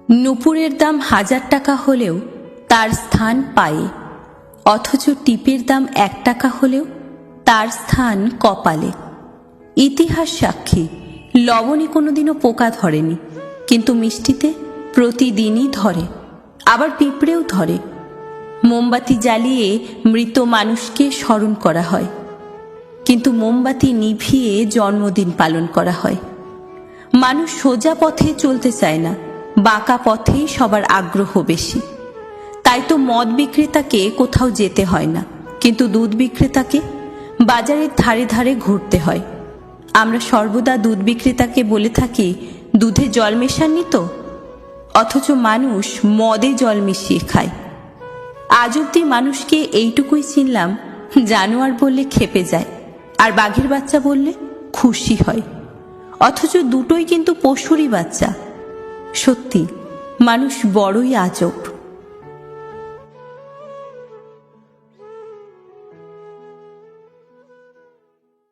নুপুরের দাম 1000 টাকা হলেও তার স্থান পায়ে, অথচ টিপের দাম 1 টাকা হলেও তার স্থান কপালে। ইতিহাস সাক্ষী, লবণে কোনোদিনও পোকা ধরেনি, কিন্তু মিষ্টিতে প্রতিদিনই ধরে, আবার পিঁপড়েও ধরে। মোমবাতি জ্বালিয়ে মৃত মানুষকে স্মরণ করা হয়, কিন্তু মোমবাতি নিভিয়ে জন্মদিন পালন করা হয়। মানুষ সোজা পথে চলতে চায় না, বাঁকা পথেই সবার আগ্রহ বেশি। তাই তো মদ বিক্রেতাকে কোথাও যেতে হয় না, কিন্তু দুধ বিক্রেতাকে বাজারের ধারে ধারে ঘুরতে হয়। আমরা সর্বদা দুধ বিক্রেতাকে বলে থাকি, দুধে জল মেশাননি তো, অথচ মানুষ মদে জল মিশিয়ে খায়। আজ অব্দি মানুষকে এইটুকুই চিনলাম, জানোয়ার বললে ক্ষেপে যায়, আর বাঘের বাচ্চা বললে খুশি হয়, অথচ দুটোই কিন্তু পশুরই বাচ্চা। সত্যি, মানুষ বড়ই আজব।